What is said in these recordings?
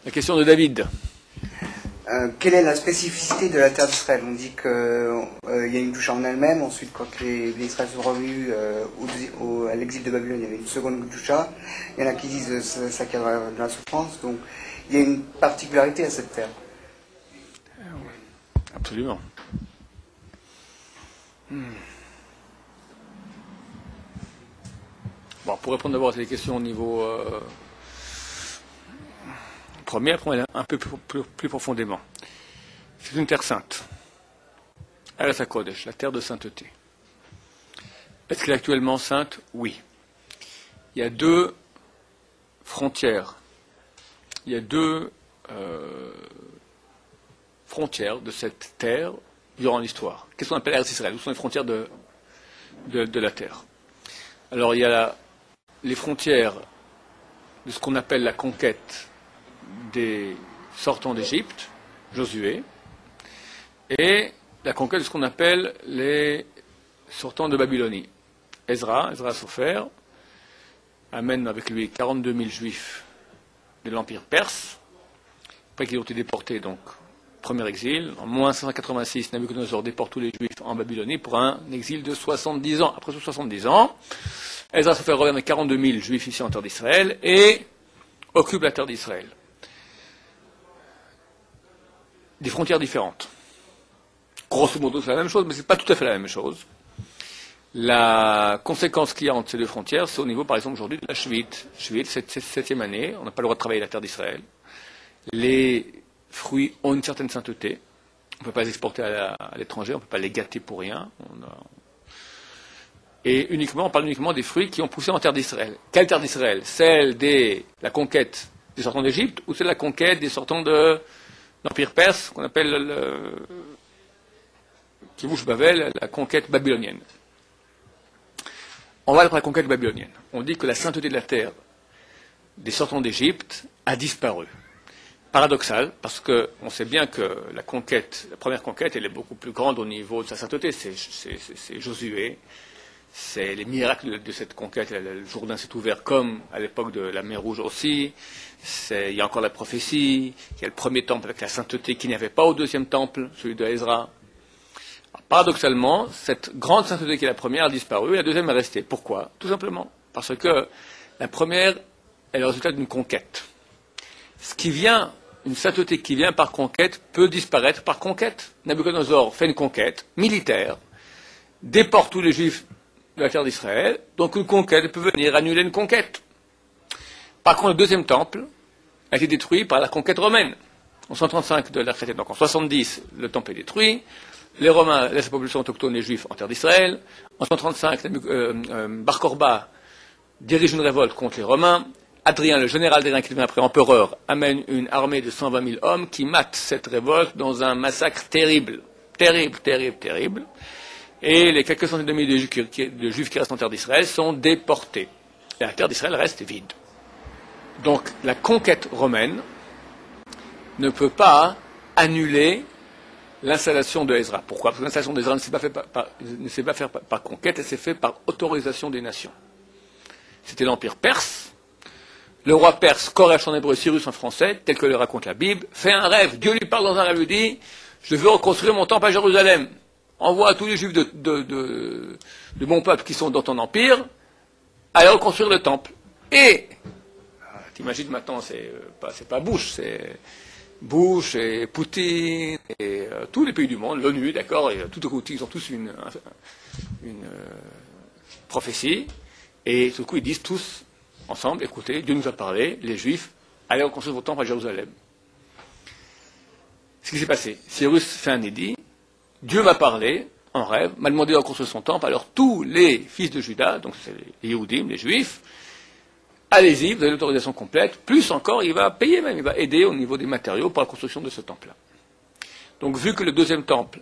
La question de David. Quelle est la spécificité de la terre d'Israël? On dit qu'il y a une doucha en elle-même, ensuite quand les Israéliens sont revenus à l'exil de Babylone, il y avait une seconde doucha. Il y en a qui disent ça qui a de la souffrance, donc il y a une particularité à cette terre. Absolument. Bon, pour répondre d'abord à ces questions au niveau premier, après un peu plus profondément. C'est une terre sainte. Eretz HaKodesh, la terre de sainteté. Est-ce qu'elle est actuellement sainte? Oui. Il y a deux frontières. Il y a deux frontières de cette terre durant l'histoire. Qu'est-ce qu'on appelle Eretz Israël? Où sont les frontières de la terre? Alors il y a les frontières de ce qu'on appelle la conquête des sortants d'Égypte, Josué, et la conquête de ce qu'on appelle les sortants de Babylonie. Ezra Sopher, amène avec lui 42 000 juifs de l'Empire perse, après qu'ils ont été déportés, donc, premier exil. En moins 586, Nabucodonosor déporte tous les juifs en Babylonie pour un exil de 70 ans. Après 70 ans, Ezra Sopher revient avec 42 000 juifs ici en terre d'Israël et occupe la terre d'Israël. Des frontières différentes. Grosso modo, c'est la même chose, mais ce n'est pas tout à fait la même chose. La conséquence qu'il y a entre ces deux frontières, c'est au niveau, par exemple, aujourd'hui de la Shvit. Shvit, c'est 7e année, on n'a pas le droit de travailler la terre d'Israël. Les fruits ont une certaine sainteté. On ne peut pas les exporter à l'étranger, on ne peut pas les gâter pour rien. Et on parle uniquement des fruits qui ont poussé en terre d'Israël. Quelle terre d'Israël? Celle de la conquête des sortants d'Égypte ou celle de la conquête des sortants de l'Empire perse, qu'on appelle Kibush Bavel, la conquête babylonienne. On va pour la conquête babylonienne. On dit que la sainteté de la terre des sortants d'Égypte a disparu. Paradoxal, parce qu'on sait bien que la première conquête, elle est beaucoup plus grande au niveau de sa sainteté. C'est Josué, c'est les miracles de cette conquête. Le Jourdain s'est ouvert comme à l'époque de la mer Rouge aussi. Il y a encore la prophétie, il y a le premier temple avec la sainteté qu'il n'y avait pas au deuxième temple, celui de Ezra. Paradoxalement, cette grande sainteté qui est la première a disparu et la deuxième est restée. Pourquoi? Tout simplement parce que la première est le résultat d'une conquête. Une sainteté qui vient par conquête peut disparaître par conquête. Nabucodonosor fait une conquête militaire, déporte tous les juifs de la terre d'Israël, donc une conquête peut venir annuler une conquête. Par contre, le deuxième temple a été détruit par la conquête romaine. En 135 de l'ère chrétienne, donc en 70, le temple est détruit. Les Romains laissent la population autochtone, les Juifs, en terre d'Israël. En 135, Bar Korba dirige une révolte contre les Romains. Adrien, le général Adrien, qui devient après empereur, amène une armée de 120 000 hommes qui matent cette révolte dans un massacre terrible. Terrible. Et les quelques centaines de milliers de Juifs qui restent en terre d'Israël sont déportés. Et la terre d'Israël reste vide. Donc la conquête romaine ne peut pas annuler l'installation de Ezra. Pourquoi? Parce que l'installation d'Ezra ne s'est pas faite par conquête, elle s'est faite par autorisation des nations. C'était l'Empire perse. Le roi perse, Koresh en hébreu, Cyrus en français, tel que le raconte la Bible, fait un rêve. Dieu lui parle dans un rêve, lui dit, je veux reconstruire mon temple à Jérusalem. Envoie à tous les juifs de mon peuple qui sont dans ton empire, à reconstruire le temple. Et, t'imagines maintenant, c'est pas Bush, c'est Bush et Poutine et tous les pays du monde, l'ONU, d'accord, et tout au coup, ils ont tous une prophétie, et tout au coup, ils disent tous ensemble, écoutez, Dieu nous a parlé, les Juifs, allez reconstruire votre temple à Jérusalem. Ce qui s'est passé, Cyrus fait un édit, Dieu m'a parlé, en rêve, m'a demandé de reconstruire son temple, alors tous les fils de Juda, donc c'est les Yehudim, les Juifs, allez-y, vous avez l'autorisation complète, plus encore, il va payer même, il va aider au niveau des matériaux pour la construction de ce temple-là. Donc vu que le deuxième temple,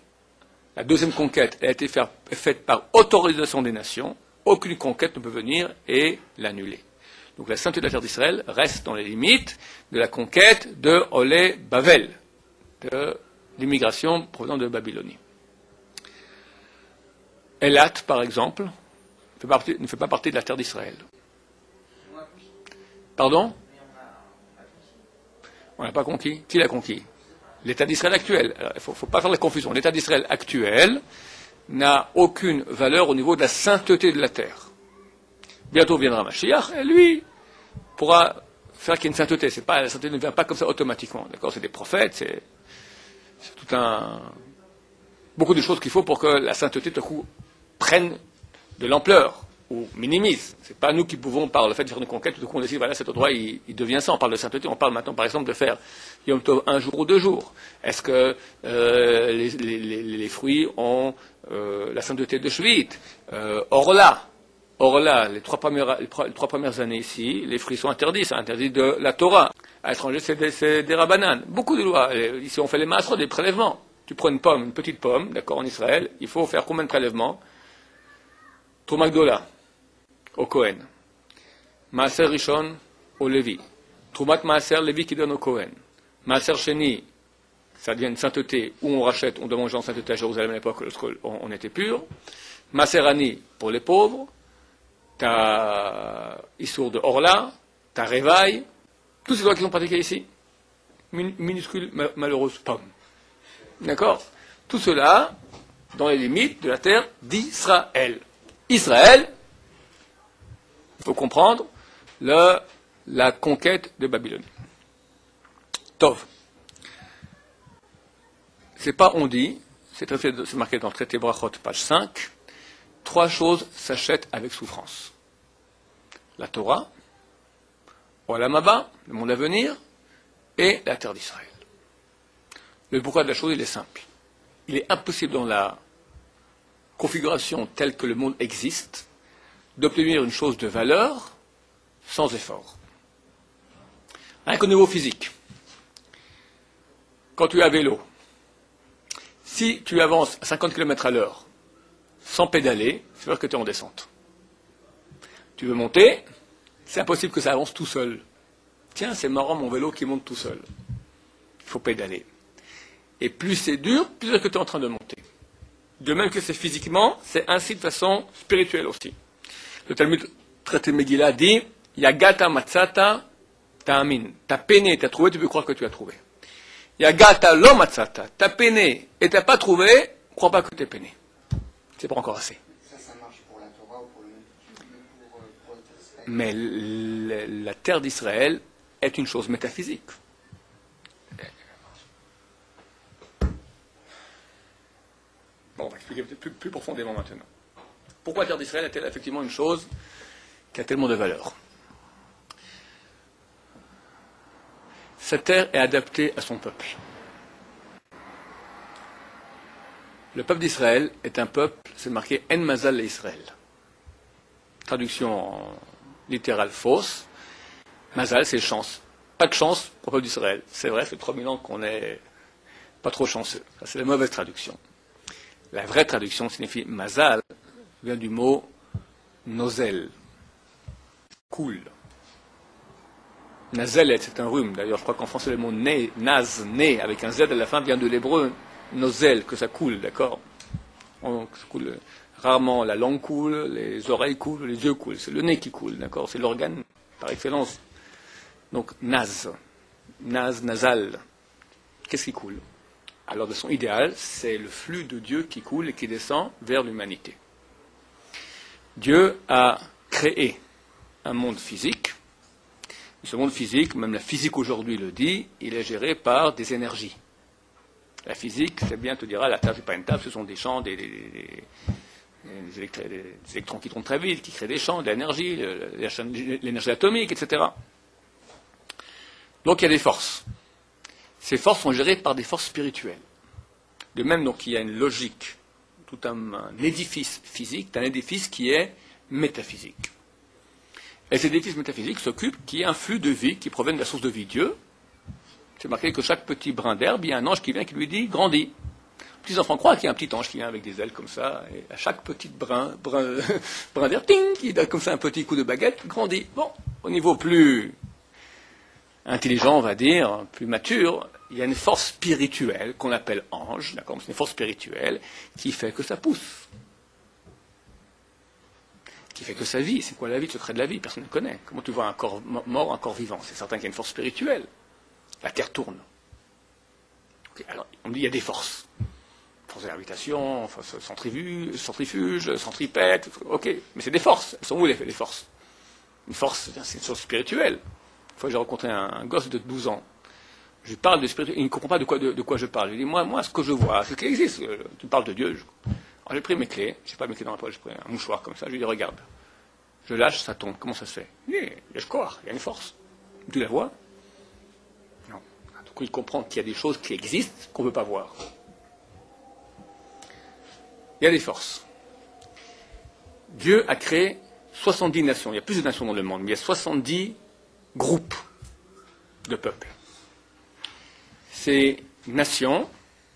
la deuxième conquête, a été faite par autorisation des nations, aucune conquête ne peut venir et l'annuler. Donc la sainteté de la terre d'Israël reste dans les limites de la conquête de Olé Bavel, de l'immigration provenant de Babylonie. Elat, par exemple, ne fait pas partie de la terre d'Israël. Pardon? On n'a pas conquis. Qui l'a conquis? L'État d'Israël actuel. Alors, il ne faut pas faire la confusion. L'État d'Israël actuel n'a aucune valeur au niveau de la sainteté de la terre. Bientôt viendra Mashiach, et lui pourra faire qu'il y ait une sainteté. La sainteté ne vient pas comme ça automatiquement. D'accord? C'est des prophètes, c'est tout beaucoup de choses qu'il faut pour que la sainteté, tout à coup, prenne de l'ampleur ou minimise. Ce n'est pas nous qui pouvons, par le fait de faire une conquête, tout à coup on décide, voilà, cet endroit, il devient ça. On parle de sainteté, on parle maintenant, par exemple, de faire Yom Tov 1 jour ou 2 jours. Est-ce que les fruits ont la sainteté de Shvit? Orla, les trois premières années ici, les fruits sont interdits, c'est interdit de la Torah. À l'étranger, c'est des rabbanan. Beaucoup de lois. Ici, on fait les masses, des prélèvements. Tu prends une pomme, une petite pomme, d'accord, en Israël, il faut faire combien de prélèvements? Trouma Gdola, au Kohen. Maaser Rishon, au Lévi. Troumat Maaser, Lévi qui donne au Kohen. Maaser Sheni, ça devient une sainteté, où on rachète, on doit manger en sainteté à Jérusalem à l'époque lorsqu'on était pur. Maaser Ani, pour les pauvres. T'as Issour de Orla, t'as Révaille. Tous ces lois qui sont pratiquées ici. Minuscule, malheureuse pomme. D'accord? Tout cela dans les limites de la terre d'Israël. Israël, il faut comprendre, la conquête de Babylone. Tov. C'est pas on dit, c'est marqué dans le traité Brachot, page 5, 3 choses s'achètent avec souffrance. La Torah, Olam Haba, le monde à venir, et la terre d'Israël. Le pourquoi de la chose, il est simple. Il est impossible dans la configuration telle que le monde existe d'obtenir une chose de valeur sans effort. Rien qu'au niveau physique. Quand tu es à vélo, si tu avances à 50 km à l'heure sans pédaler, c'est sûr que tu es en descente. Tu veux monter, c'est impossible que ça avance tout seul. Tiens, c'est marrant mon vélo qui monte tout seul. Il faut pédaler. Et plus c'est dur, plus c'est que tu es en train de monter. De même que c'est physiquement, c'est ainsi de façon spirituelle aussi. Le Talmud traité Megillah dit Yagata matzata ta'amin. T'as peiné, t'as trouvé, tu peux croire que tu as trouvé. Yagata lo matzata. T'as peiné et t'as pas trouvé, crois pas que t'es peiné. C'est pas encore assez. Ça marche pour la Torah ou pour le Israël. Mais la terre d'Israël est une chose métaphysique. Bon, on va expliquer plus profondément maintenant. Pourquoi la terre d'Israël est-elle effectivement une chose qui a tellement de valeur? Cette terre est adaptée à son peuple. Le peuple d'Israël est un peuple, c'est marqué En Mazal Israël. Traduction littérale fausse. Mazal, c'est chance. Pas de chance pour le peuple d'Israël. C'est vrai, ça fait 3000 ans qu'on n'est pas trop chanceux. Ça, c'est la mauvaise traduction. La vraie traduction signifie Mazal, vient du mot nozel, cool. Nazelet, c'est un rhume. D'ailleurs, je crois qu'en français, le mot né, naz, né, avec un Z à la fin, vient de l'hébreu nozel, que ça coule, d'accord? Ça coule. Rarement la langue coule, les oreilles coulent, les yeux coulent. C'est le nez qui coule, d'accord? C'est l'organe par excellence. Donc, naz, nasal. Qu'est-ce qui coule? Alors, de son idéal, c'est le flux de Dieu qui coule et qui descend vers l'humanité. Dieu a créé un monde physique. Ce monde physique, même la physique aujourd'hui le dit, il est géré par des énergies. La physique, c'est bien, te dira, la table, c'est pas une table, ce sont des champs, des électrons qui tournent très vite, qui créent des champs, de l'énergie, l'énergie atomique, etc. Donc il y a des forces. Ces forces sont gérées par des forces spirituelles. De même, donc, il y a une logique, tout un édifice physique, un édifice qui est métaphysique. Et cet édifice métaphysique s'occupe qu'il y ait un flux de vie qui provient de la source de vie Dieu. C'est marqué que chaque petit brin d'herbe, il y a un ange qui vient qui lui dit « grandis ». Les petits enfants croient qu'il y a un petit ange qui vient avec des ailes comme ça, et à chaque petit brin d'herbe, ting, il donne comme ça un petit coup de baguette, grandit. Bon, au niveau plus intelligent, on va dire, plus mature, il y a une force spirituelle qu'on appelle ange, d'accord, c'est une force spirituelle qui fait que ça pousse. Qui fait que ça vit. C'est quoi la vie? Le secret de la vie, personne ne connaît. Comment tu vois un corps mort, un corps vivant? C'est certain qu'il y a une force spirituelle. La Terre tourne. Okay, alors, on me dit il y a des forces. Force de gravitation, force centrifuge, centripète, ok, mais c'est des forces. Elles sont où les forces? Une force, c'est une chose spirituelle. Une fois que j'ai rencontré un gosse de 12 ans, je lui parle de spirituel, il ne comprend pas de quoi je parle. Je lui dis, moi, ce que je vois, ce qui existe, tu parles de Dieu. Alors j'ai pris mes clés, je n'ai pas mes clés dans la poche, j'ai pris un mouchoir comme ça, je lui dis, regarde, je lâche, ça tombe, comment ça se fait? Il y a une force. Tu la vois? Non. Donc il comprend qu'il y a des choses qui existent qu'on ne peut pas voir. Il y a des forces. Dieu a créé 70 nations. Il y a plus de nations dans le monde, mais il y a 70 groupes de peuples. Ces nations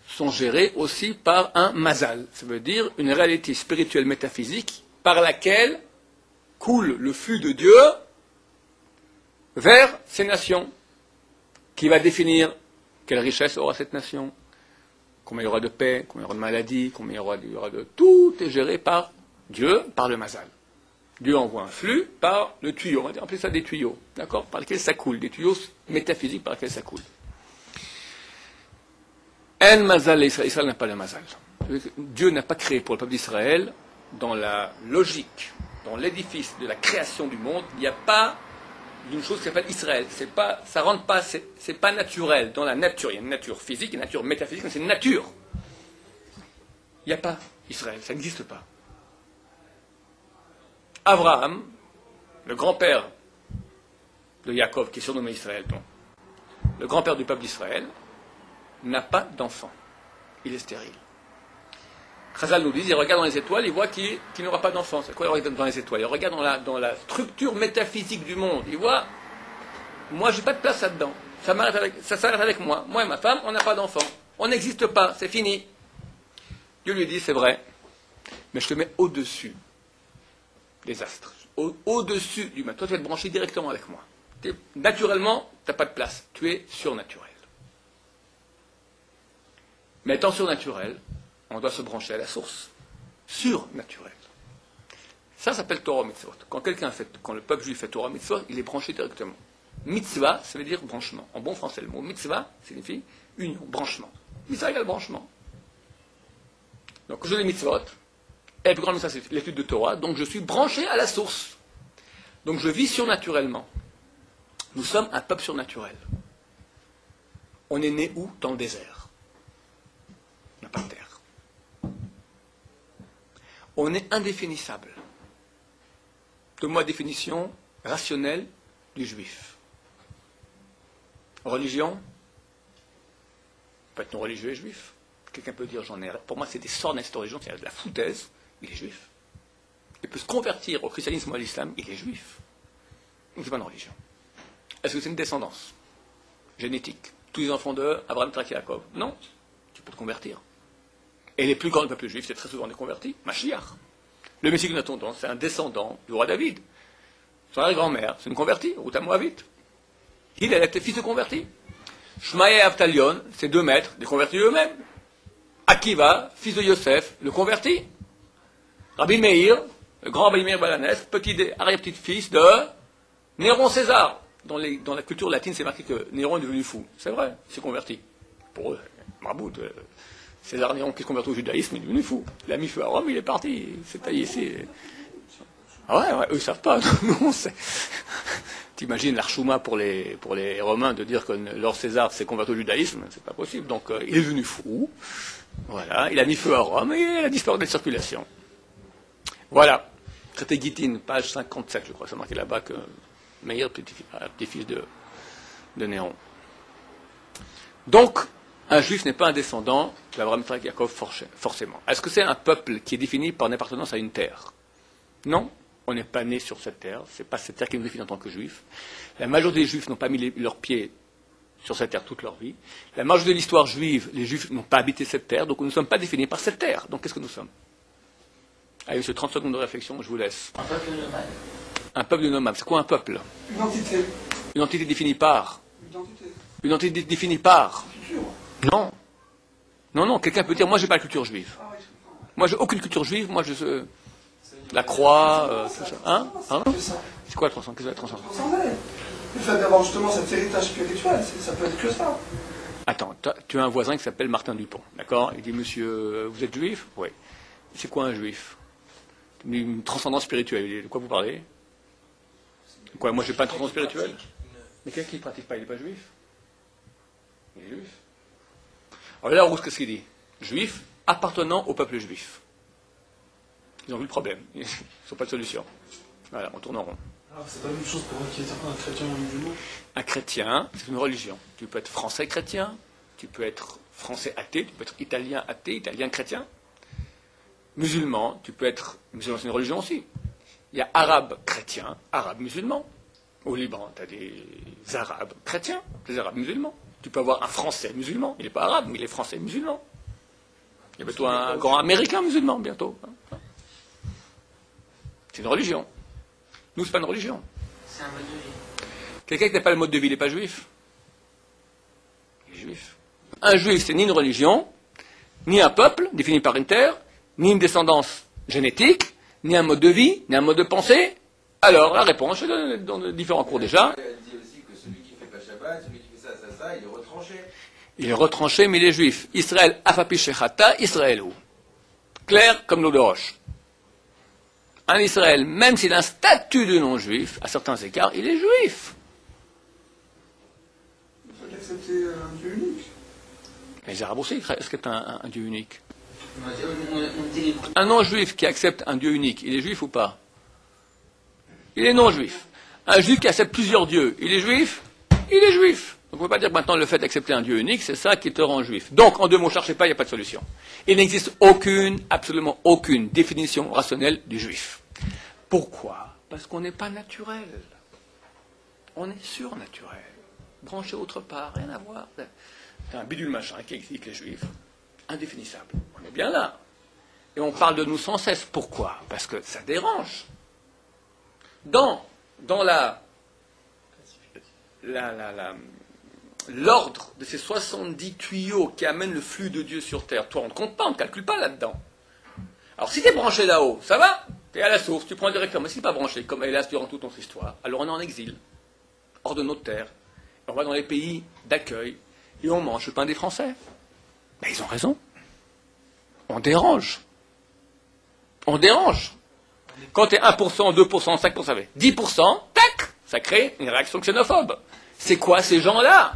sont gérées aussi par un mazal. Ça veut dire une réalité spirituelle métaphysique par laquelle coule le flux de Dieu vers ces nations, qui va définir quelle richesse aura cette nation, combien il y aura de paix, combien il y aura de maladies, combien il y aura de... Tout est géré par Dieu, par le mazal. Dieu envoie un flux par le tuyau, on va appeler ça des tuyaux, d'accord, par lesquels ça coule, des tuyaux métaphysiques par lesquels ça coule. En mazal, Israël n'a pas de mazal. Dieu n'a pas créé pour le peuple d'Israël, dans la logique, dans l'édifice de la création du monde, il n'y a pas d'une chose qui s'appelle Israël. Ça rentre pas, c'est pas naturel. Dans la nature, il y a une nature physique, une nature métaphysique, mais c'est une nature. Il n'y a pas Israël, ça n'existe pas. Abraham, le grand-père de Yaakov, qui est surnommé Israël, donc, le grand-père du peuple d'Israël, n'a pas d'enfant. Il est stérile. Chazal nous dit, il regarde dans les étoiles, il voit qu'il n'aura pas d'enfant. C'est quoi il regarde dans les étoiles? Il regarde dans la structure métaphysique du monde. Il voit, moi, j'ai pas de place là-dedans. Ça s'arrête avec moi. Moi et ma femme, on n'a pas d'enfant. On n'existe pas, c'est fini. Dieu lui dit, c'est vrai, mais je te mets au-dessus des astres, au-dessus du monde. Toi, tu vas te brancher directement avec moi. Naturellement, tu n'as pas de place. Tu es surnaturel. Mais étant surnaturel, on doit se brancher à la source. Surnaturelle. Ça s'appelle Torah Mitzvot. Quand le peuple juif fait Torah Mitzvot, il est branché directement. Mitzvah, ça veut dire branchement. En bon français, le mot mitzvah signifie union, branchement. Mitzvah égale branchement. Donc, je dis mitzvot, et la plus grande mitzvah, c'est l'étude de Torah, donc je suis branché à la source. Donc, je vis surnaturellement. Nous sommes un peuple surnaturel. On est né où? Dans le désert. On n'a pas de terre. On est indéfinissable. Donne-moi la définition rationnelle du juif. Religion? Peut être non religieux et juif. Quelqu'un peut dire, pour moi c'est des sorts cette religion, c'est de la foutaise, il est juif. Il peut se convertir au christianisme ou à l'islam, il est juif. Donc c'est pas une religion. Est-ce que c'est une descendance génétique? Tous les enfants de Abraham, Yitzhak, Yaakov? Non. Tu peux te convertir. Et les plus grands peuples juifs, c'est très souvent des convertis. Mashiach. Le Messie que nous attendons, c'est un descendant du roi David. Son arrière-grand-mère, c'est une convertie, Ruth Moabite. Il était fils de converti. Shmaïa et Avtalion, c'est 2 maîtres, des convertis eux-mêmes. Akiva, fils de Yosef, le converti. Rabbi Meir, le grand Rabbi Meir Balanès, arrière-petit-fils de Néron César. Dans la culture latine, c'est marqué que Néron est devenu fou. C'est vrai, il s'est converti. Pour eux, Marbout, César Néron qui se convertit au judaïsme, il est devenu fou. Il a mis feu à Rome, il est parti. Il s'est taillé ici. Ah ouais, eux ils savent pas. Nous, on sait. T'imagines l'archouma pour les Romains de dire que leur César s'est converti au judaïsme, c'est pas possible. Donc il est devenu fou. Voilà, il a mis feu à Rome et il a disparu de la circulation. Voilà. Traité Gittin, page 57, je crois, c'est marqué là-bas que Meir, petit-fils de Néron. Donc, un juif n'est pas un descendant d'Abraham, Yitzhak, Yaakov, forcément. Est-ce que c'est un peuple qui est défini par une appartenance à une terre? Non, on n'est pas né sur cette terre, c'est pas cette terre qui nous définit en tant que juifs. La majorité des juifs n'ont pas mis leurs pieds sur cette terre toute leur vie. La majorité de l'histoire juive, les juifs n'ont pas habité cette terre, donc nous ne sommes pas définis par cette terre. Donc qu'est-ce que nous sommes? Allez, ce 30 secondes de réflexion, je vous laisse. Un peuple nomade. Un peuple de nomades, c'est quoi un peuple? Une entité. Une entité définie par? Une entité. Une entité définie par? Culture. Non. Non, non, quelqu'un peut dire, moi j'ai pas la culture juive. Ah oui, je comprends. Moi j'ai aucune culture juive, moi je... La croix, tout ça. Hein? C'est ça. C'est quoi la transcendance? Qu'est-ce que la transcendance? Le fait d'avoir justement cet héritage spirituel, ça peut être que ça. Attends, tu as un voisin qui s'appelle Martin Dupont, d'accord? Il dit, monsieur, vous êtes juif? Oui. C'est quoi un juif? Une transcendance spirituelle. De quoi vous parlez? Quoi, moi j'ai pas de transcendance spirituelle? Mais quelqu'un qui ne pratique pas, il n'est pas juif? Il est juif. Alors là, Rousse, qu'est-ce qu'il dit? Juif appartenant au peuple juif. Ils ont vu le problème. Ils n'ont pas de solution. Voilà, on tourne en rond. Alors, c'est pas la même chose pour un chrétien ou un musulman? Un chrétien, c'est une religion. Tu peux être français chrétien, tu peux être français athée, tu peux être italien athée, italien chrétien. Musulman, tu peux être... Musulman, c'est une religion aussi. Il y a arabe chrétien, arabe musulman. Au Liban, tu as des arabes chrétiens, des arabes musulmans. Tu peux avoir un français musulman. Il n'est pas arabe, mais il est français musulman. Il y a bientôt un grand américain musulman, bientôt. C'est une religion. Nous, c'est pas une religion. C'est un mode de vie. Quelqu'un qui n'a pas le mode de vie, il n'est pas juif. Il est juif. Un juif, c'est ni une religion, ni un peuple, défini par une terre, ni une descendance génétique, ni un mode de vie, ni un mode de pensée. Alors, la réponse, je donne dans différents cours déjà. Elle dit aussi que celui qui fait pas Shabbat, celui qui fait ça, il est retranché. Il est retranché, mais il est juif. Israël, afapi shechata, Israël ou. Clair comme l'eau de roche. Un Israël, même s'il a un statut de non-juif, à certains égards, il est juif. Il faut accepter un Dieu unique. Mais les Arabes aussi acceptent un Dieu unique. On dit les... Un non-juif qui accepte un Dieu unique, il est juif ou pas? Il est non-juif. Un juif qui accepte plusieurs dieux, il est juif? Il est juif. Donc on ne peut pas dire que maintenant le fait d'accepter un Dieu unique, c'est ça qui te rend juif. Donc, en deux mots, cherchez pas, il n'y a pas de solution. Il n'existe aucune, absolument aucune définition rationnelle du juif. Pourquoi? Parce qu'on n'est pas naturel. On est surnaturel. Branché autre part, rien à voir. C'est un bidule machin qui existe les juifs. Indéfinissable. On est bien là. Et on parle de nous sans cesse. Pourquoi? Parce que ça dérange. Dans l'ordre de ces 70 tuyaux qui amènent le flux de Dieu sur terre, toi on ne compte pas, on ne calcule pas là-dedans. Alors si tu es branché là-haut, ça va? Tu es à la source, tu prends directement. Mais si tu n'es pas branché, comme hélas durant toute notre histoire, alors on est en exil, hors de notre terre. On va dans les pays d'accueil et on mange le pain des Français. Mais ils ont raison. On dérange. On dérange. Quand tu es 1%, 2%, 5%, 10%, tac, ça crée une réaction xénophobe. C'est quoi ces gens-là?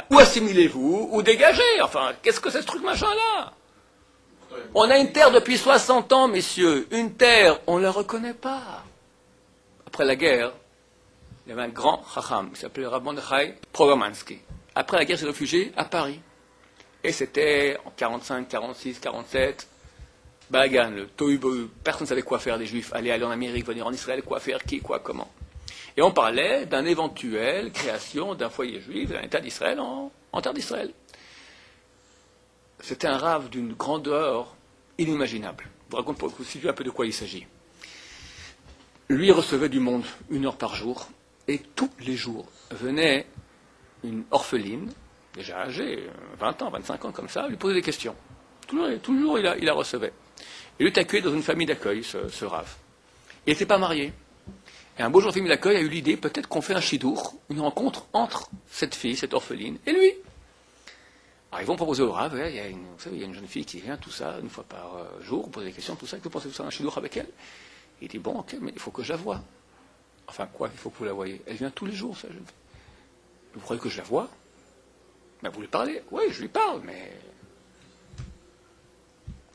Ou assimilez-vous, ou dégagez. Enfin, qu'est-ce que c'est ce truc machin-là? On a une terre depuis 60 ans, messieurs. Une terre, on ne la reconnaît pas. Après la guerre, il y avait un grand chacham, il s'appelait Rav Mordechai Pogomansky. Après la guerre, il s'est réfugié à Paris. Et c'était en 45, 46, 47, Balagan, le tohu-bohu. Personne ne savait quoi faire des Juifs. Aller en Amérique, venir en Israël, quoi faire, qui, quoi, comment. Et on parlait d'une éventuelle création d'un foyer juif, d'un État d'Israël en terre d'Israël. C'était un rave d'une grandeur inimaginable. Je vous raconte pour vous situer un peu de quoi il s'agit. Lui recevait du monde 1 heure par jour, et tous les jours venait une orpheline, déjà âgée, 20 ans, 25 ans comme ça, lui posait des questions. Toujours il la recevait. Et lui était accueilli dans une famille d'accueil, ce rave. Il n'était pas marié. Et un beau jour, la famille d'accueil a eu l'idée, peut-être qu'on fait un chidour, une rencontre entre cette fille, cette orpheline, et lui. Alors ils vont proposer au rave, il y a une jeune fille qui vient, tout ça, une fois par jour, poser des questions, tout ça, que vous pensez de faire un chidour avec elle? Il dit, bon, ok, mais il faut que je la voie. Enfin, quoi, il faut que vous la voyez? Elle vient tous les jours, ça. Vous croyez que je la vois? Ben, vous lui parlez? Oui, je lui parle, mais...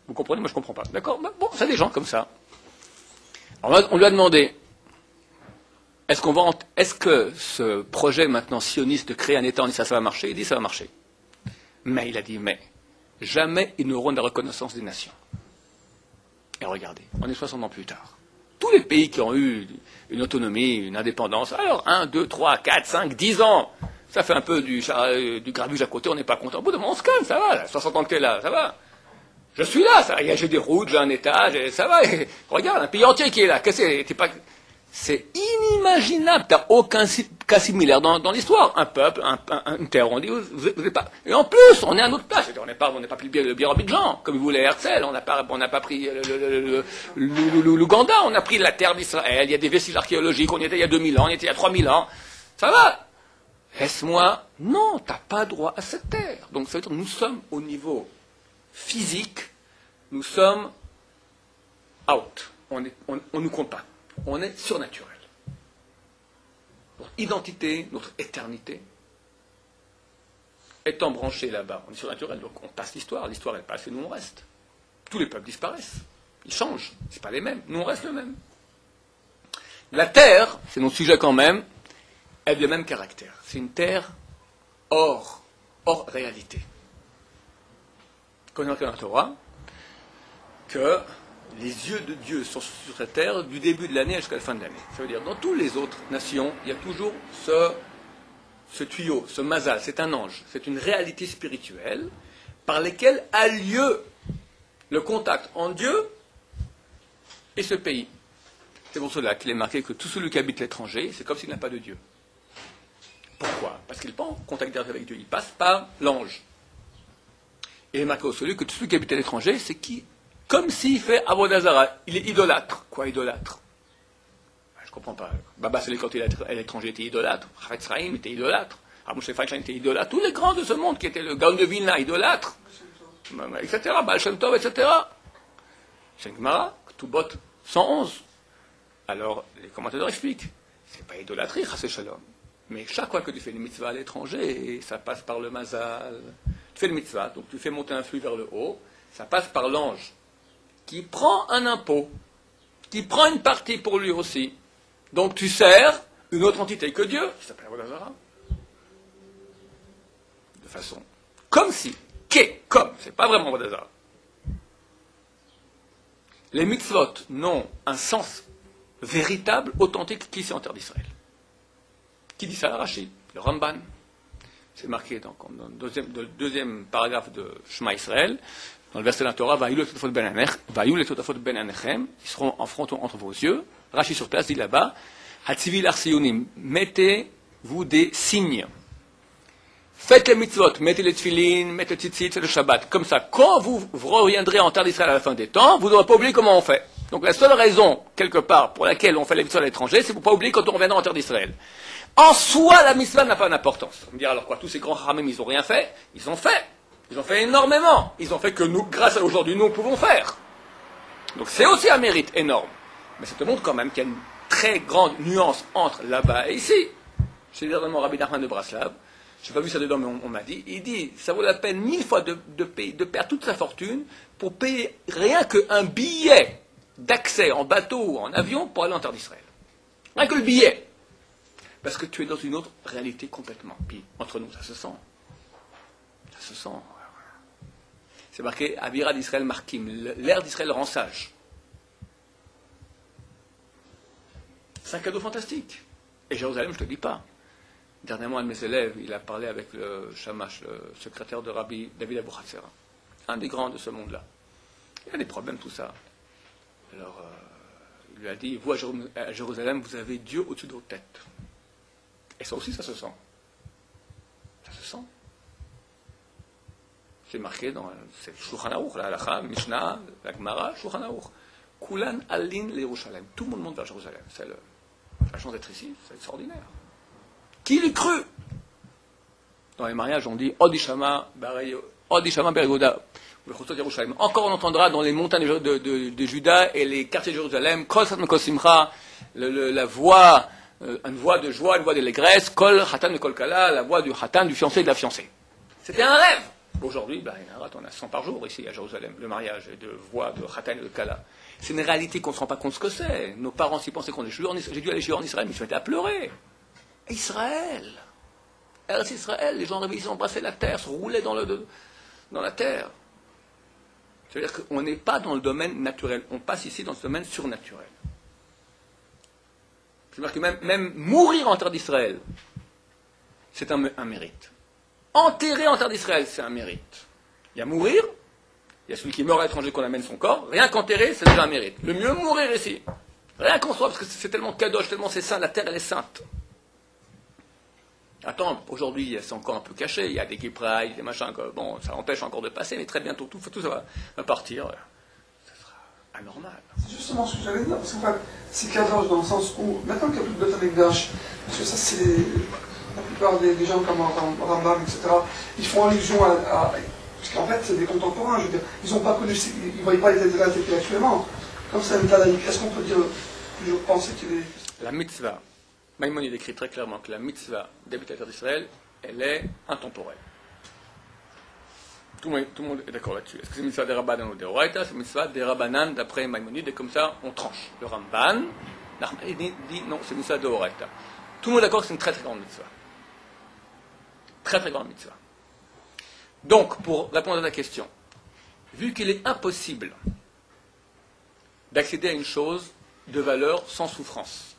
Vous comprenez? Moi, je ne comprends pas. D'accord? Ben, bon, c'est des gens comme ça. Alors, on lui a demandé, est-ce que ce projet maintenant sioniste de créer un État en Israël, ça va marcher? Il dit, ça va marcher. Mais il a dit, mais jamais ils n'auront de la reconnaissance des nations. Et regardez, on est 60 ans plus tard. Tous les pays qui ont eu une autonomie, une indépendance, alors 1, 2, 3, 4, 5, 10 ans, ça fait un peu du grabuge à côté, on n'est pas content. Au bout de moment, on se calme, ça va, là, 60 ans que t'es là, ça va. Je suis là, ça, j'ai des routes, j'ai un État, ça va. Et, regarde, un pays entier qui est là, C'est inimaginable. Tu n'as aucun cas similaire dans l'histoire. Un peuple, une terre, on dit, vous êtes pas. Et en plus, on est à un autre place. On n'est pas pris le bière Abidjan, comme voulait Herzl. On n'a pas pris l'Ouganda. On a pris la terre d'Israël. Il y a des vestiges archéologiques. On y était il y a 2000 ans, on y était il y a 3000 ans. Ça va. Laisse-moi. Non, tu n'as pas droit à cette terre. Donc, ça veut dire que nous sommes au niveau physique, nous sommes out. On ne nous compte pas. On est surnaturel. Notre identité, notre éternité, étant branchée là-bas, on est surnaturel, donc on passe l'histoire elle passe et nous on reste. Tous les peuples disparaissent, ils changent, c'est pas les mêmes, nous on reste le même. La terre, c'est notre sujet quand même, elle a le même caractère. C'est une terre hors réalité. Quand on est dans la Torah, que les yeux de Dieu sont sur cette terre du début de l'année jusqu'à la fin de l'année. Ça veut dire, dans toutes les autres nations, il y a toujours ce tuyau, ce mazal, c'est un ange, c'est une réalité spirituelle par laquelle a lieu le contact entre Dieu et ce pays. C'est pour cela qu'il est marqué que tout celui qui habite l'étranger, c'est comme s'il n'a pas de Dieu. Pourquoi? Parce qu'il n'est pas en contact direct avec Dieu, il passe par l'ange. Et il est marqué au celui que tout celui qui habite à l'étranger, c'est qui? Comme s'il fait Avodah Zara, il est idolâtre. Quoi, idolâtre? Je ne comprends pas. Baba Salé, quand il est à l'étranger, était idolâtre. Chavetz Chaim était idolâtre. Moshe Feinstein était idolâtre. Tous les grands de ce monde, qui étaient le Gaon de Vilna, idolâtre, etc. Baal Shem Tov, etc. C'est une Gemara, Ketubot 111. Alors, les commentateurs expliquent. C'est pas idolâtrie, Chassé Shalom. Mais chaque fois que tu fais une mitzvah à l'étranger, ça passe par le mazal. Tu fais une mitzvah, donc tu fais monter un flux vers le haut, ça passe par l'ange, qui prend un impôt, qui prend une partie pour lui aussi. Donc tu sers une autre entité que Dieu, qui s'appelle Avodah Zara. De façon, comme si, c'est pas vraiment Avodah Zara. Les mitzvot n'ont un sens véritable, authentique, qui c'est en terre d'Israël. Qui dit ça? Rachid, le Ramban. C'est marqué dans le deuxième paragraphe de Shema Israël. Dans le verset de la Torah, Vayou letotafot ben anechem, ils seront en fronton entre vos yeux. Rachid sur place dit là-bas, Hatzivil arsiyunim, mettez-vous des signes. Faites les mitzvot, mettez les tefilines, mettez le tzitzit, c'est le Shabbat. Comme ça, quand vous reviendrez en terre d'Israël à la fin des temps, vous n'aurez pas oublié comment on fait. Donc la seule raison, quelque part, pour laquelle on fait les mitzvot à l'étranger, c'est pour ne pas oublier quand on reviendra en terre d'Israël. En soi, la mitzvah n'a pas d'importance. On me dit alors quoi, tous ces grands haramim, ils n'ont rien fait? Ils ont fait. Ils ont fait énormément. Ils ont fait que nous, grâce à aujourd'hui, nous pouvons faire. Donc c'est aussi un mérite énorme. Mais ça te montre quand même qu'il y a une très grande nuance entre là-bas et ici. Chez mon Rabbi Nachman de Braslav, je n'ai pas vu ça dedans, mais on m'a dit, il dit, ça vaut la peine 1000 fois de perdre toute sa fortune pour payer rien qu'un billet d'accès en bateau ou en avion pour aller en terre d'Israël. Rien que le billet. Parce que tu es dans une autre réalité complètement. Puis, entre nous, ça se sent. Ça se sent. C'est marqué, Avira d'Israël Markim, l'air d'Israël rend sage. C'est un cadeau fantastique. Et Jérusalem, je ne te dis pas. Dernièrement, un de mes élèves, il a parlé avec le Shamash, le secrétaire de Rabbi David Abouhatzera, un des grands de ce monde-là. Il y a des problèmes, tout ça. Alors, il lui a dit, vous, à Jérusalem, vous avez Dieu au-dessus de vos têtes. Et ça aussi, ça se sent. Ça se sent. C'est marqué dans le Shulchan Aruch, la Halacha, Mishnah, la Gemara, Shulchan Aruch. Kulan alin l'Yerushalem. Tout le monde monte vers Jérusalem. C'est la chance d'être ici, c'est extraordinaire. Qui l'eût cru? Dans les mariages, on dit Odishama Berigoda. Encore on entendra dans les montagnes de Juda et les quartiers de Jérusalem, Kol Satan Kol Simcha, la voix, une voix de joie, une voix d'allégresse, Kol Hatan Kol Kala, la voix du Hatan, du fiancé et de la fiancée. C'était un rêve. Aujourd'hui, on a 100 par jour ici à Jérusalem, le mariage de voix de Hatan et de Kala. C'est une réalité qu'on ne se rend pas compte ce que c'est. Nos parents s'y pensaient qu'on est juifs. J'ai dû aller chez eux en Israël, mais ils se mettaient à pleurer. Israël, Eretz Israël, les gens ils embrassaient la terre, se roulaient dans la terre. C'est-à-dire qu'on n'est pas dans le domaine naturel, on passe ici dans ce domaine surnaturel. C'est-à-dire que même mourir en terre d'Israël, c'est un mérite. Enterrer en terre d'Israël, c'est un mérite. Il y a mourir, il y a celui qui meurt à l'étranger qu'on amène son corps, rien qu'enterrer, c'est déjà un mérite. Le mieux, mourir ici. Rien qu'on soit, parce que c'est tellement kadosh, tellement c'est saint, la terre elle est sainte. Attends, aujourd'hui c'est encore un peu caché, il y a des guéprailles, des machins, bon, ça empêche encore de passer, mais très bientôt tout ça va partir. Ça sera anormal. C'est justement ce que j'allais dire, parce qu'en fait, c'est kadosh dans le sens où, maintenant qu'il n'y a plus de Beth Amikdash, parce que ça c'est la plupart des gens comme Rambam, etc., ils font allusion à parce qu'en fait c'est des contemporains, je veux dire, ils n'ont pas connu, ils ne voyaient pas les Israélites intellectuellement. Comme c'est un état laïque, est-ce qu'on peut dire, je pensais qu'il est... La mitzvah, Maïmonide écrit très clairement que la mitzvah d'habiter la terre d'Israël, elle est intemporelle. Tout le monde est d'accord là-dessus. Est-ce que c'est mitzvah des Rabbanan ou des Oraita? C'est mitzvah des Rabbanan d'après Maïmonide, et comme ça on tranche. Le Ramban, il dit non, c'est mitzvah des Oraita. Tout le monde est d'accord que c'est une très très grande mitzvah. Très très grande mitzvah. Donc, pour répondre à ta question, vu qu'il est impossible d'accéder à une chose de valeur sans souffrance,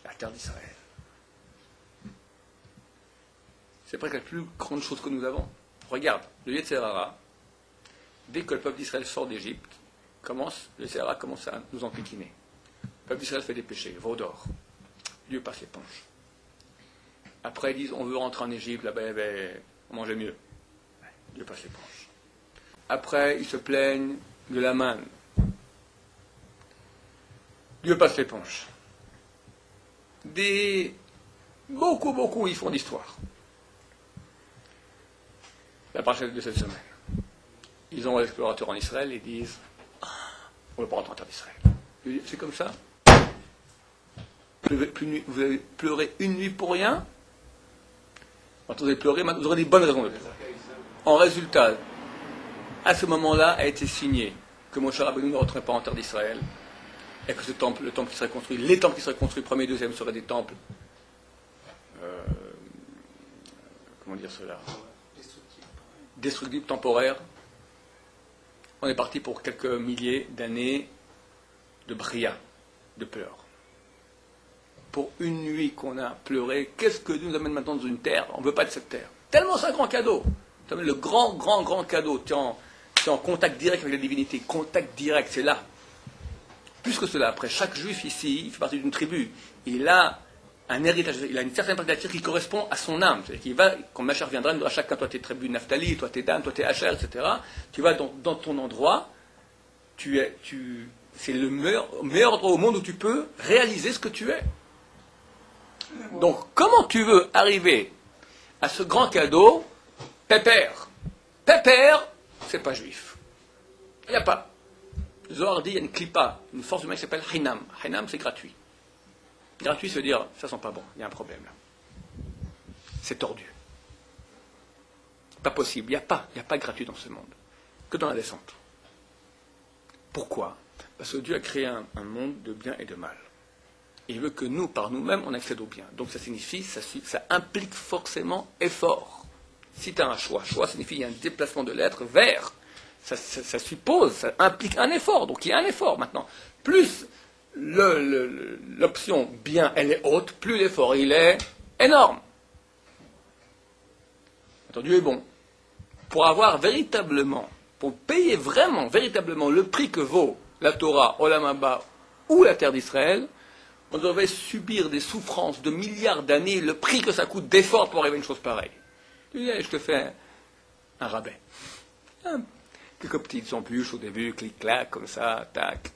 la terre d'Israël, c'est presque la plus grande chose que nous avons. Regarde, le Yetzer Hara, dès que le peuple d'Israël sort d'Égypte, le Yetzer Hara commence à nous enquiquiner. Le peuple d'Israël fait des péchés, Vaudor. Dieu passe l'éponge. Après, ils disent, on veut rentrer en Égypte, là-bas, on mangeait mieux. Dieu passe l'éponge. Après, ils se plaignent de la manne. Dieu passe l'éponge. Beaucoup, ils font d'histoire. La parachute de cette semaine. Ils ont l'explorateur en Israël et disent, on ne veut pas rentrer en terre d'Israël. C'est comme ça. Vous avez pleuré une nuit pour rien. Quand vous avez pleuré, vous aurez des bonnes raisons de pleurer. En résultat, à ce moment-là, a été signé que Moshe Rabbeinu ne rentrerait pas en terre d'Israël, et que le temple qui serait construit, les temples qui seraient construits, premier et deuxième, seraient des temples, comment dire cela, destructibles, temporaires. On est parti pour quelques milliers d'années de bria, de pleurs. Pour une nuit qu'on a pleuré, qu'est-ce que Dieu nous amène maintenant dans une terre? On ne veut pas de cette terre. Tellement c'est un grand cadeau. Le grand cadeau. Tu es en contact direct avec la divinité. Contact direct, c'est là. Plus que cela, après, chaque juif ici, il fait partie d'une tribu. Il a un héritage, il a une certaine partie de la terre qui correspond à son âme. C'est-à-dire qu'il va, quand Machar viendra, il nous dira chacun, toi t'es tribu Naphtali, toi t'es Dan, toi t'es Asher, etc. Tu vas dans ton endroit, c'est le meilleur endroit au monde où tu peux réaliser ce que tu es. Donc, comment tu veux arriver à ce grand cadeau? Pépère, c'est pas juif. Il n'y a pas. Zohar dit, il y a une klipa, une force humaine qui s'appelle Hinam. Hinam, c'est gratuit. Gratuit, ça veut dire, ça sent pas bon, il y a un problème là. C'est tordu. Pas possible, il n'y a pas gratuit dans ce monde. Que dans la descente. Pourquoi? Parce que Dieu a créé un monde de bien et de mal. Et il veut que nous, par nous-mêmes, on accède au bien. Donc ça signifie, ça implique forcément effort. Si tu as un choix signifie qu'il y a un déplacement de l'être vers. Ça suppose, ça implique un effort. Donc il y a un effort maintenant. Plus l'option bien, elle est haute, plus l'effort, il est énorme. Attends, Dieu est bon. Pour payer véritablement le prix que vaut la Torah, Olam Haba ou la terre d'Israël, on devrait subir des souffrances de milliards d'années, le prix que ça coûte d'effort pour arriver à une chose pareille. Tu dis, je te fais un rabais. Quelques petites embûches au début, clic-clac, comme ça, tac.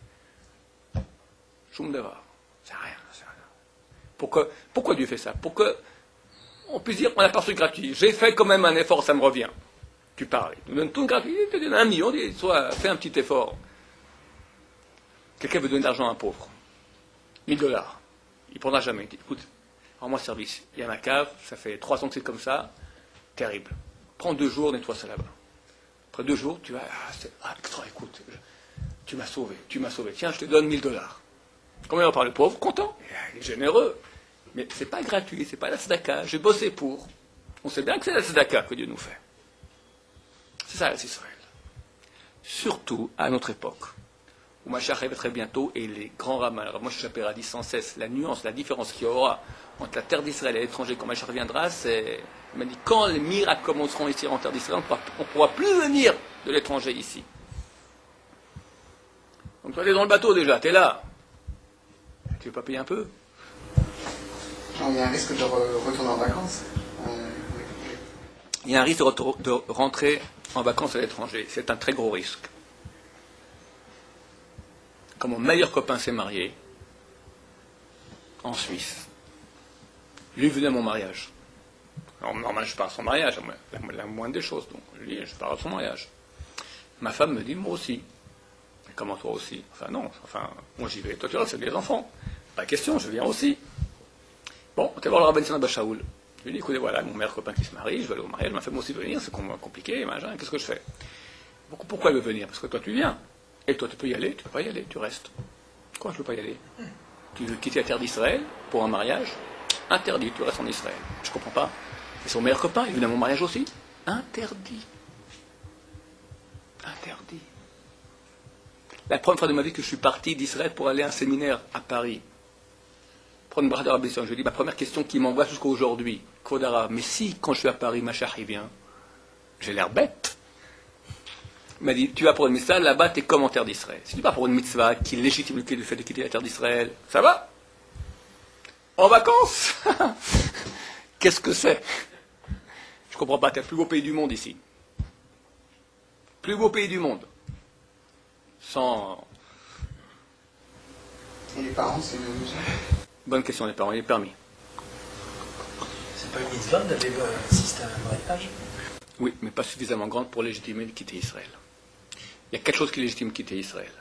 Choum d'avoir. C'est rien. Pourquoi Dieu fait ça? Pour qu'on puisse dire, on n'a pas reçu gratuit. J'ai fait quand même un effort, ça me revient. Tu parles. Tu donnes tout gratuit, tu donnes 1 million, soit fais un petit effort. Quelqu'un veut donner de l'argent à un pauvre. $1000. Il ne prendra jamais. Il dit, écoute, rends-moi service. Il y a ma cave, ça fait 3 ans que c'est comme ça. Terrible. Prends 2 jours, nettoie ça là-bas. Après 2 jours, tu vas, extra, écoute, tu m'as sauvé. Tiens, je te donne $1000. Combien on parle le pauvre? Content. Il est généreux. Mais c'est pas gratuit, c'est pas la tzedaka. J'ai bossé pour. On sait bien que c'est la tzedaka que Dieu nous fait. C'est ça, c'est Israël. Surtout à notre époque, où Mashiach arrive très bientôt, et les grands rabbins, alors moi je s'appelle dit sans cesse, la nuance, la différence qu'il y aura entre la terre d'Israël et l'étranger quand Mashiach reviendra, c'est, il m'a dit, quand les miracles commenceront ici en terre d'Israël, on ne pourra plus venir de l'étranger ici. Donc toi tu es dans le bateau déjà, tu es là, Tu veux pas payer un peu? Non, il y a un risque de retourner en vacances. Il y a un risque de rentrer en vacances à l'étranger. C'est un très gros risque. Quand mon meilleur copain s'est marié, en Suisse, lui venait à mon mariage. Alors, normalement, je pars à son mariage, la moindre des choses. Donc, lui, je pars à son mariage. Ma femme me dit, moi aussi. Comment toi aussi? Enfin, non. Enfin, moi j'y vais. Toi, tu restes, c'est les enfants. Pas question, je viens aussi. Bon, on va voir le rabbin Tzana Bachaoul. Je lui dis, écoutez, voilà, mon meilleur copain qui se marie, je vais aller au mariage, elle m'a fait moi aussi venir, c'est compliqué, machin, qu'est-ce que je fais? Pourquoi elle veut venir? Parce que toi, tu viens. Et toi, tu peux y aller, tu peux pas y aller, tu restes. Pourquoi je peux pas y aller? Tu veux quitter la terre d'Israël pour un mariage? Interdit, tu restes en Israël. Je comprends pas. C'est son meilleur copain, il vient à mon mariage aussi? Interdit. Interdit. La première fois de ma vie que je suis parti d'Israël pour aller à un séminaire à Paris, prendre une brasse d'Arabie Saoudite, je dis, ma première question qui m'envoie jusqu'à aujourd'hui, Kodara, mais si, quand je suis à Paris, Machach, il vient, j'ai l'air bête. Il m'a dit, tu vas pour une mitzvah, là-bas, t'es comme en terre d'Israël. Si tu vas pour une mitzvah qui légitime le fait de quitter la terre d'Israël, ça va? En vacances? Qu'est-ce que c'est? Je comprends pas, t'es le plus beau pays du monde ici. Plus beau pays du monde. Sans... Et les parents, c'est une illusion. Bonne question, les parents, il est permis. C'est pas une mitzvah d'aller assister à un mariage? Oui, mais pas suffisamment grande pour légitimer de quitter Israël. Il y a quelque chose qui légitime de quitter Israël.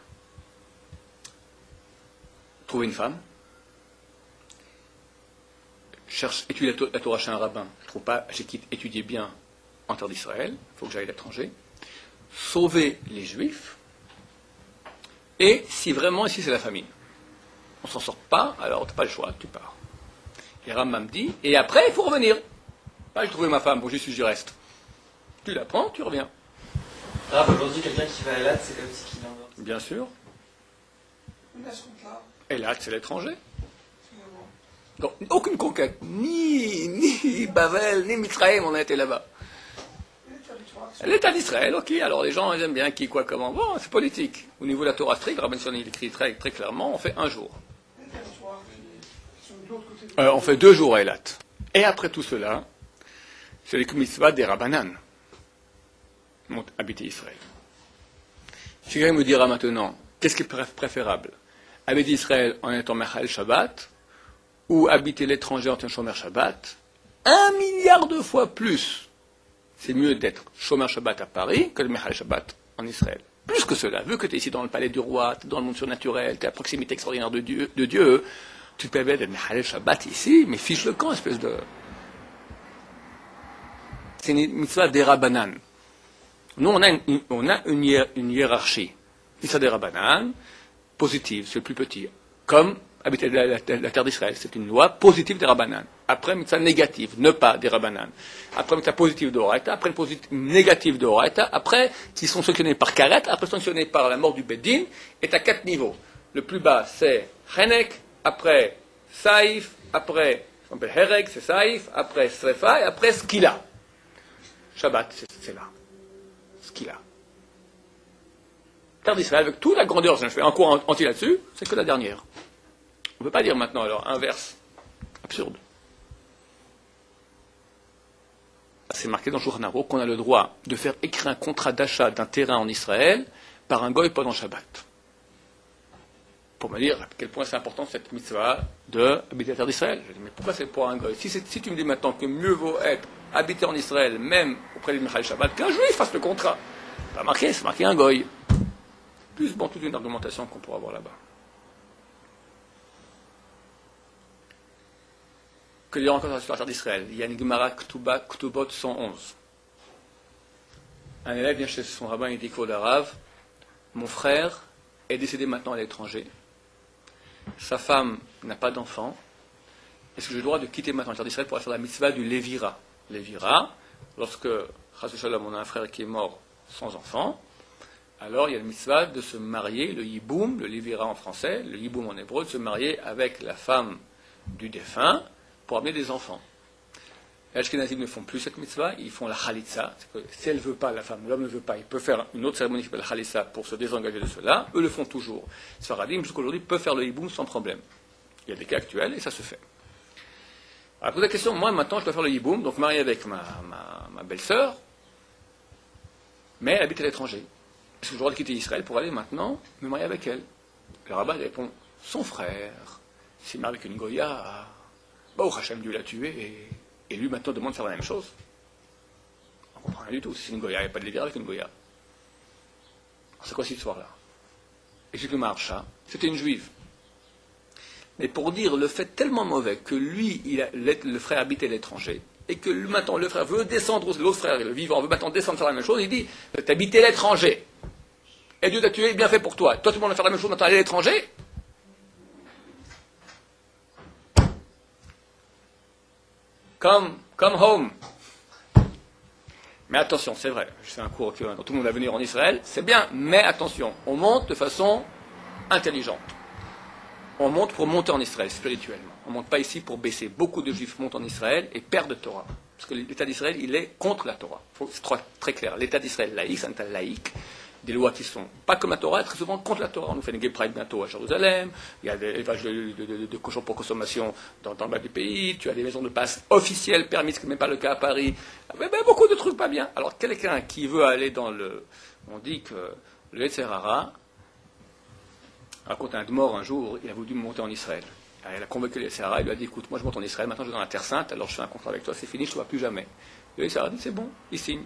Trouver une femme, cherche, étudier la Torah chez un rabbin, je ne trouve pas, j'ai étudié bien en terre d'Israël, il faut que j'aille à l'étranger, sauver les Juifs, et si vraiment ici c'est la famine, on s'en sort pas, alors tu n'as pas le choix, tu pars. Et Rambam dit, et après il faut revenir. Pas j'ai trouvé ma femme, bon j'y suis, j'y reste. Tu la prends, tu reviens. Ah, aujourd'hui, quelqu'un qui va à Elat, c'est comme si qu'il en va. Bien sûr. Mais à ce compte-là, Et là, c'est l'étranger. finalement. Donc, aucune conquête. Ni Bavel, ni Mitzrayim, on a été là-bas. Et le territoire, L'État d'Israël, ok, alors les gens ils aiment bien qui, quoi, comment. Bon, c'est politique. Au niveau de la Torah stricte, Rabbi Sion, il écrit très, très clairement, on fait un jour. les territoires qui sont de l'autre côté du On fait 2 jours à Elat. Et après tout cela, c'est les mitzvahs des Rabbanan. Montent habiter Israël. Si quelqu'un me dira maintenant, qu'est-ce qui est préférable? Habiter Israël en étant Mechal Shabbat ou habiter l'étranger en étant Shomer Shabbat? 1 milliard de fois plus. C'est mieux d'être Shomer Shabbat à Paris que le Mechal Shabbat en Israël. Plus que cela, vu que tu es ici dans le palais du roi, tu es dans le monde surnaturel, tu es à proximité extraordinaire de Dieu, tu te permets d'être Mechal Shabbat ici, mais fiche le camp, espèce de... C'est une mitzvah des Rabbanan. Nous, on a une hiérarchie. Mitzvah des Rabbanan, positive, c'est le plus petit. Comme habiter la terre d'Israël, c'est une loi positive des Rabbanan. Après, mitzvah négative, ne pas des Rabbanan. Après, mitzvah positive d'Oraita, après, négative d'Oraita, après, qui sont sanctionnés par Karet, après, sanctionnés par la mort du Beddin, est à 4 niveaux. Le plus bas, c'est Chenek, après, Saïf, après, on appelle Hereg, c'est Saïf, après, Srefa, et après, Skila. Shabbat, c'est là. Skila. Terre d'Israël, avec toute la grandeur, je fais un cours entier là-dessus, c'est que la dernière. On ne peut pas dire maintenant, alors, inverse. Absurde. C'est marqué dans Shulchan Aruch qu'on a le droit de faire écrire un contrat d'achat d'un terrain en Israël par un goy pendant Shabbat. Pour me dire à quel point c'est important cette mitzvah de habiter la terre d'Israël. Je dis, mais pourquoi c'est pour un goy? Si tu me dis maintenant que mieux vaut être habité en Israël, même auprès du Michal Shabbat, qu'un juif fasse le contrat. Pas marqué, c'est marqué un goy. Plus, bon, toute une argumentation qu'on pourra voir là-bas. Que dire encore sur la terre d'Israël? Il y a une Gemara Ktubot 111. Un élève vient chez son rabbin et dit qu'au Arav, mon frère est décédé maintenant à l'étranger. Sa femme n'a pas d'enfant. Est-ce que j'ai le droit de quitter maintenant la terre d'Israël pour aller faire la mitzvah du Lévira? Lévira, lorsque, chas v'shalom, on a un frère qui est mort sans enfant, alors il y a le mitzvah de se marier, le yiboum, le Lévira en français, le yiboum en hébreu, de se marier avec la femme du défunt pour amener des enfants. Les Ashkenazim ne font plus cette mitzvah, ils font la chalitza. Si elle ne veut pas, la femme, l'homme ne veut pas, il peut faire une autre cérémonie qui s'appelle la chalitza pour se désengager de cela. Eux le font toujours. Les Sfaradim, jusqu'à aujourd'hui, peuvent faire le hiboum sans problème. Il y a des cas actuels et ça se fait. Alors, pose la question, moi maintenant je dois faire le hiboum, donc marié avec ma belle-sœur, mais elle habite à l'étranger. Est-ce que je dois quitter Israël pour aller maintenant me marier avec elle? Le rabbin répond, son frère s'est marié avec une Goya, bah, au Hachem Dieu l'a tué, et lui maintenant demande de faire la même chose. On ne comprend rien du tout, si c'est une Goya, il n'y a pas de lévir avec une Goya. C'est quoi cette histoire-là? Et j'ai que Marcha, c'était une juive. Mais pour dire le fait tellement mauvais que lui, le frère habitait à l'étranger, et que maintenant le frère veut descendre, l'autre frère, le vivant, veut maintenant descendre faire la même chose, il dit, t'habitais à l'étranger, et Dieu t'a tué, bien fait pour toi. Toi, tout le monde va faire la même chose, maintenant aller à l'étranger? Come home. Mais attention, c'est vrai, je fais un cours dont tout le monde va venir en Israël, c'est bien, mais attention, on monte de façon intelligente. On monte pour monter en Israël, spirituellement. On ne monte pas ici pour baisser. Beaucoup de juifs montent en Israël et perdent de Torah. Parce que l'État d'Israël, il est contre la Torah. C'est très clair. L'État d'Israël laïque, c'est un État laïque. Des lois qui sont pas comme la Torah, très souvent contre la Torah. On nous fait une Gay Pride bientôt à Jérusalem. Il y a des élevages de cochons pour consommation dans le bas du pays. Tu as des maisons de passe officielles permises, ce qui n'est pas le cas à Paris. Beaucoup de trucs pas bien. Alors, quelqu'un qui veut aller dans le... On dit que le Yetzer Hara raconte un Admor un jour, il a voulu monter en Israël. Alors, il a convoqué le Yetzer Hara, il lui a dit, écoute, moi je monte en Israël, maintenant je vais dans la Terre Sainte, alors je fais un contrat avec toi, c'est fini, je ne te vois plus jamais. Le Yetzer Hara dit, c'est bon, il signe.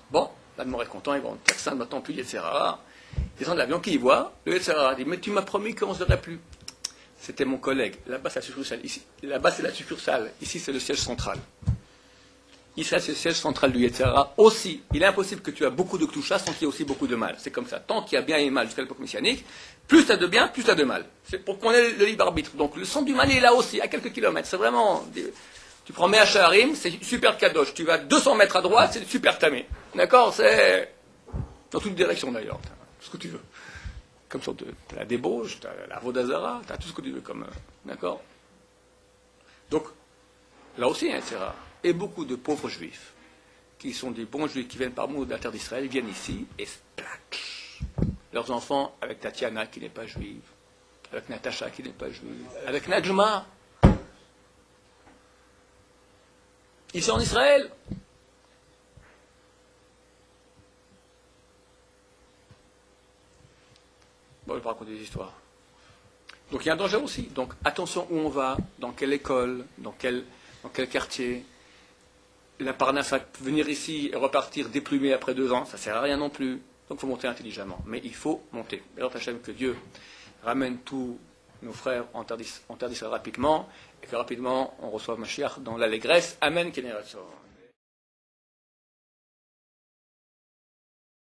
Bon, l'Admor est content, il va en Terre Sainte, maintenant plus Yetzer Hara. Il descend de l'avion, qui y voit? Le Yetzer Hara dit, mais tu m'as promis qu'on ne se verrait plus. C'était mon collègue, là-bas c'est la succursale, ici, là-bas c'est la succursale, ici c'est le siège central. Israël, c'est le siège central du Yetzer Hara aussi. Il est impossible que tu as beaucoup de Ktusha sans qu'il y ait aussi beaucoup de mal. C'est comme ça. Tant qu'il y a bien et mal jusqu'à l'époque messianique, plus tu as de bien, plus tu as de mal. C'est pour qu'on ait le libre arbitre. Donc le centre du mal est là aussi, à quelques kilomètres. C'est vraiment... Tu prends Mea Shearim, c'est super kadosh. Tu vas 200 mètres à droite, c'est super tamé. D'accord? C'est... Dans toutes directions d'ailleurs. T'as tout ce que tu veux. Comme ça, tu as la débauche, tu as la Vodazara, tu as tout ce que tu veux comme... D'accord? Donc, là aussi, etc. Et beaucoup de pauvres juifs, qui sont des bons juifs, qui viennent par mots de la terre d'Israël, viennent ici et splash. Leurs enfants, avec Tatiana qui n'est pas juive, avec Natacha qui n'est pas juive, avec Najma. Ici en Israël. Bon, je vais pas raconter des histoires. Donc il y a un danger aussi. Donc attention où on va, dans quelle école, dans quel quartier. La parnasse, venir ici et repartir déplumé après 2 ans, ça ne sert à rien non plus. Donc il faut monter intelligemment. Mais il faut monter. Et alors Hachem, que Dieu ramène tous nos frères en terre d'Israël rapidement, et que rapidement on reçoive Mashiach dans l'allégresse. Amen.